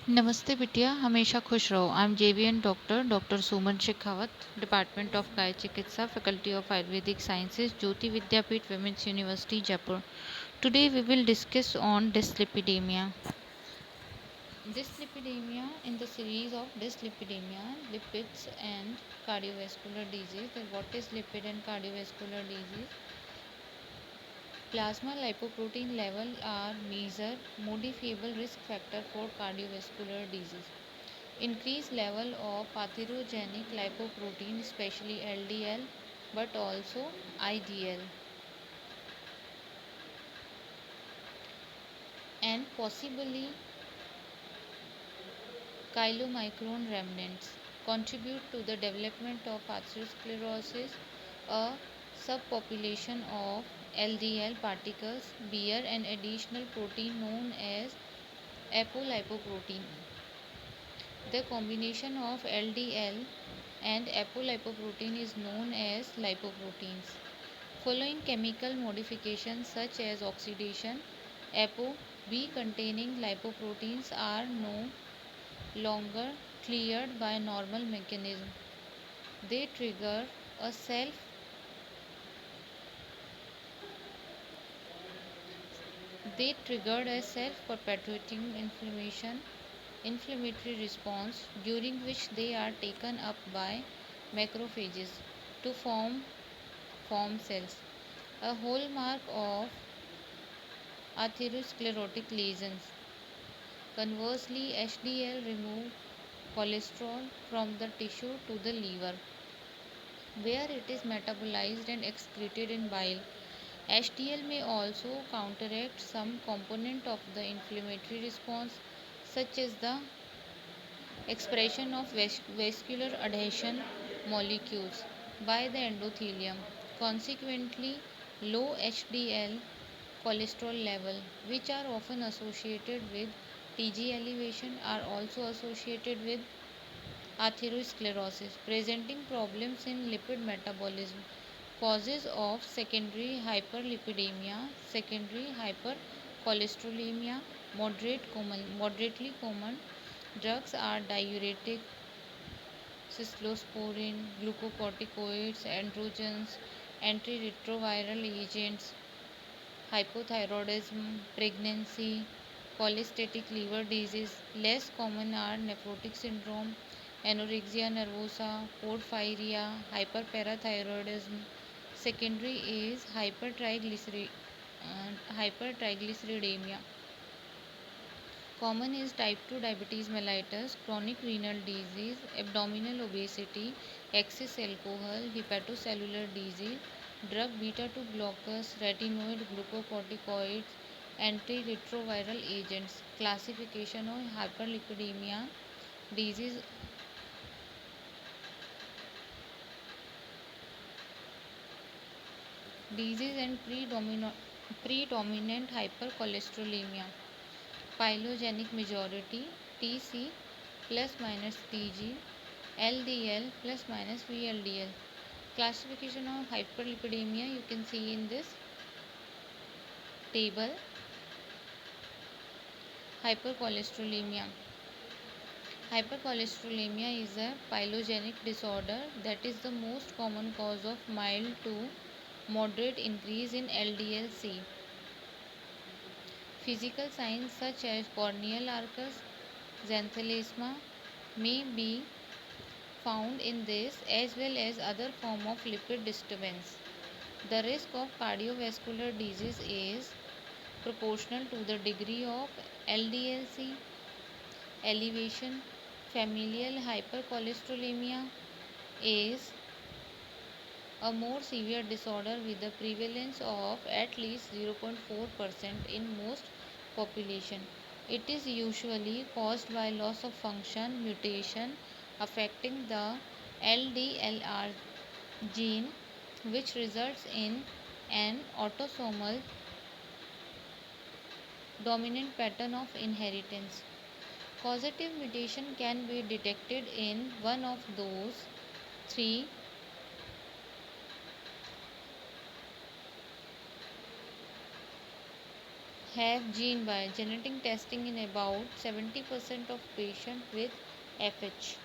नमस्ते बिटिया, हमेशा खुश रहो। I am JVN doctor doctor Suman Shekhawat, department of Kaya Chikitsa, faculty of Ayurvedic sciences, Jyoti Vidyapeeth, women's university, Jaipur. Today we will discuss on dyslipidemia. Dyslipidemia, in the series of dyslipidemia, lipids and cardiovascular disease. Then what is lipid and cardiovascular disease? Plasma lipoprotein level are major modifiable risk factor for cardiovascular disease. Increased level of atherogenic lipoprotein, especially LDL, but also IDL, and possibly chylomicron remnants contribute to the development of atherosclerosis. A subpopulation of LDL particles bear an additional protein known as apolipoprotein. The combination of LDL and apolipoprotein is known as lipoproteins. Following chemical modifications such as oxidation, ApoB containing lipoproteins are no longer cleared by normal mechanism. They trigger a self they triggered a self-perpetuating inflammatory response during which they are taken up by macrophages to form cells. A hallmark of atherosclerotic lesions. Conversely, HDL remove cholesterol from the tissue to the liver, where it is metabolized and excreted in bile. HDL may also counteract some component of the inflammatory response, such as the expression of vascular adhesion molecules by the endothelium. Consequently, low HDL cholesterol level, which are often associated with TG elevation, are also associated with atherosclerosis, presenting problems in lipid metabolism. Causes of secondary hyperlipidemia, secondary hypercholesterolemia, moderately common. Drugs are diuretic, cyclosporin, glucocorticoids, androgens, antiretroviral agents, hypothyroidism, pregnancy, cholestatic liver disease. Less common are nephrotic syndrome, anorexia nervosa, porphyria, hyperparathyroidism. Secondary is hypertriglyceridemia. Common is type 2 diabetes mellitus, chronic renal disease, abdominal obesity, excess alcohol, hepatocellular disease, drug beta 2 blockers, retinoid, glucocorticoids, antiretroviral agents. Classification of hyperlipidemia disease and predominant hypercholesterolemia. Phylogenetic majority TC plus minus TG, LDL plus minus VLDL. Classification of hyperlipidemia you can see in this table. Hypercholesterolemia. Hypercholesterolemia is a phylogenetic disorder that is the most common cause of mild to moderate increase in LDL-C. Physical signs such as corneal arcus, xanthelasma may be found in this as well as other form of lipid disturbance. The risk of cardiovascular disease is proportional to the degree of LDL-C elevation. Familial hypercholesterolemia is a more severe disorder with a prevalence of at least 0.4% in most population. It is usually caused by loss of function mutation affecting the LDLR gene, which results in an autosomal dominant pattern of inheritance. Causative mutation can be detected in one of those three have gene by genetic testing in about 70% of patients with FH.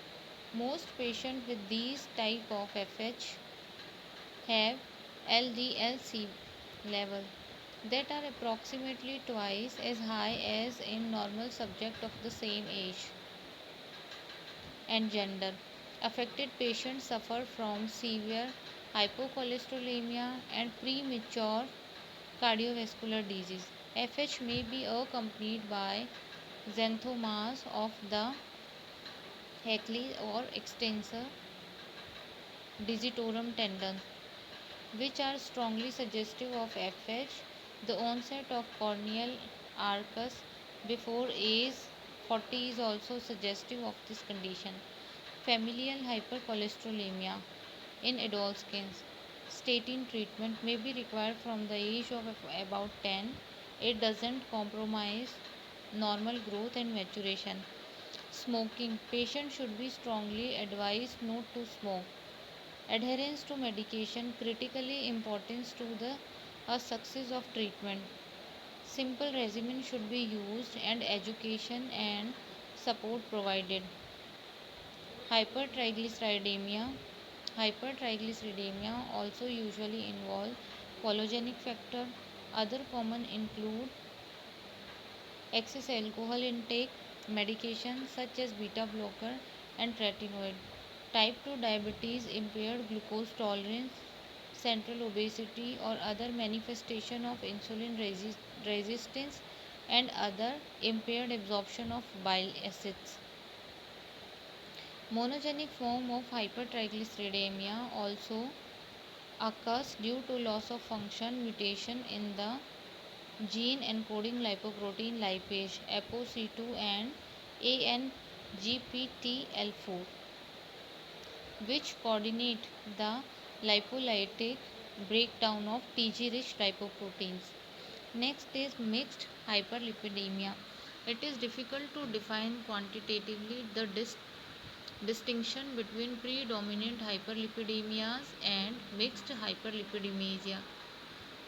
Most patients with these type of FH have LDL-C level that are approximately twice as high as in normal subjects of the same age and gender. Affected patients suffer from severe hypocholesterolemia and premature cardiovascular disease. FH may be accompanied by xanthomas of the Hagley or extensor digitorum tendon, which are strongly suggestive of FH. The onset of corneal arcus before age 40 is also suggestive of this condition. Familial hypercholesterolemia in adult kids. Statin treatment may be required from the age of about 10. It doesn't compromise normal growth and maturation. Smoking. Patients should be strongly advised not to smoke. Adherence to medication critically important to the success of treatment. Simple regimen should be used and education and support provided. Hypertriglyceridemia. Hypertriglyceridemia also usually involve polygenic factor. Other common include excess alcohol intake, medications such as beta blocker and tretinoin, type 2 diabetes, impaired glucose tolerance, central obesity or other manifestation of insulin resistance and other impaired absorption of bile acids. Monogenic form of hypertriglyceridemia also occurs due to loss of function mutation in the gene encoding lipoprotein lipase ApoC2 and ANGPTL4, which coordinate the lipolytic breakdown of Tg-rich lipoproteins. Next is mixed hyperlipidemia. It is difficult to define quantitatively the distinction between predominant hyperlipidemias and mixed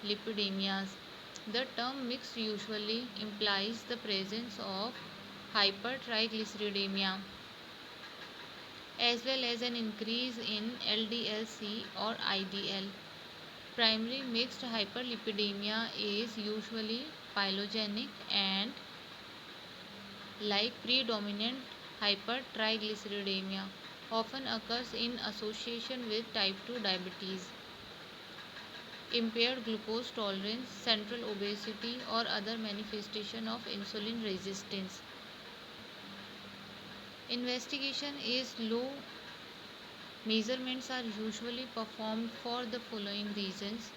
lipidemias. The term mixed usually implies the presence of hypertriglyceridemia as well as an increase in LDL-C or IDL. Primary mixed hyperlipidemia is usually phylogenetic and, like predominant hypertriglyceridemia, often occurs in association with type 2 diabetes, impaired glucose tolerance, central obesity, or other manifestation of insulin resistance. Investigation is low. Measurements are usually performed for the following reasons: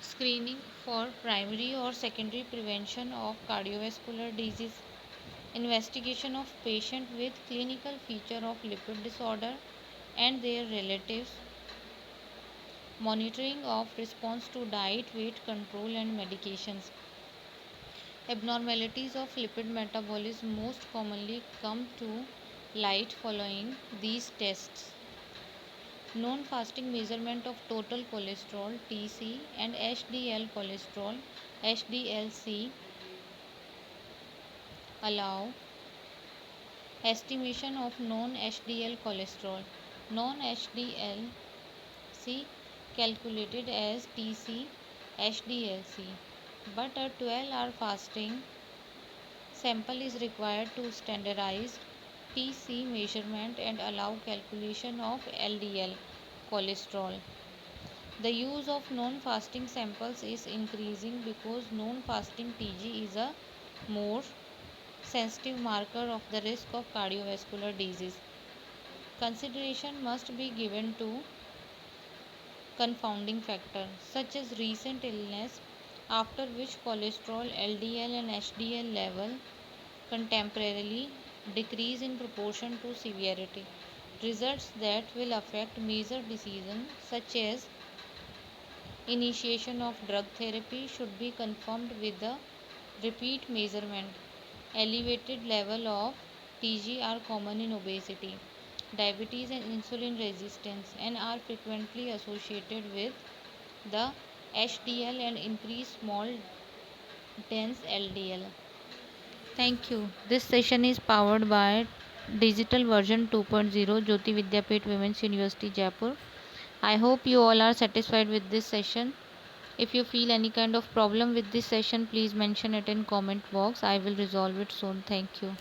screening for primary or secondary prevention of cardiovascular disease, investigation of patients with clinical feature of lipid disorder and their relatives, monitoring of response to diet, weight control and medications. Abnormalities of lipid metabolism most commonly come to light following these tests: non-fasting measurement of total cholesterol (TC) and HDL cholesterol (HDL-C) allow estimation of non-HDL cholesterol, non-HDL-C calculated as TC HDL-C, but a 12-hour fasting sample is required to standardize TC measurement and allow calculation of LDL cholesterol. The use of non-fasting samples is increasing because non-fasting TG is a more sensitive marker of the risk of cardiovascular disease. Consideration must be given to confounding factors such as recent illness, after which cholesterol, LDL and HDL level contemporarily decrease in proportion to severity. Results that will affect major decisions such as initiation of drug therapy should be confirmed with the repeat measurement. Elevated level of TG are common in obesity, diabetes and insulin resistance and are frequently associated with the HDL and increased small dense LDL. Thank you. This session is powered by Digital Version 2.0, Jyoti Vidyapeeth Women's University, Jaipur. I hope you all are satisfied with this session. If you feel any kind of problem with this session, please mention it in comment box. I will resolve it soon. Thank you.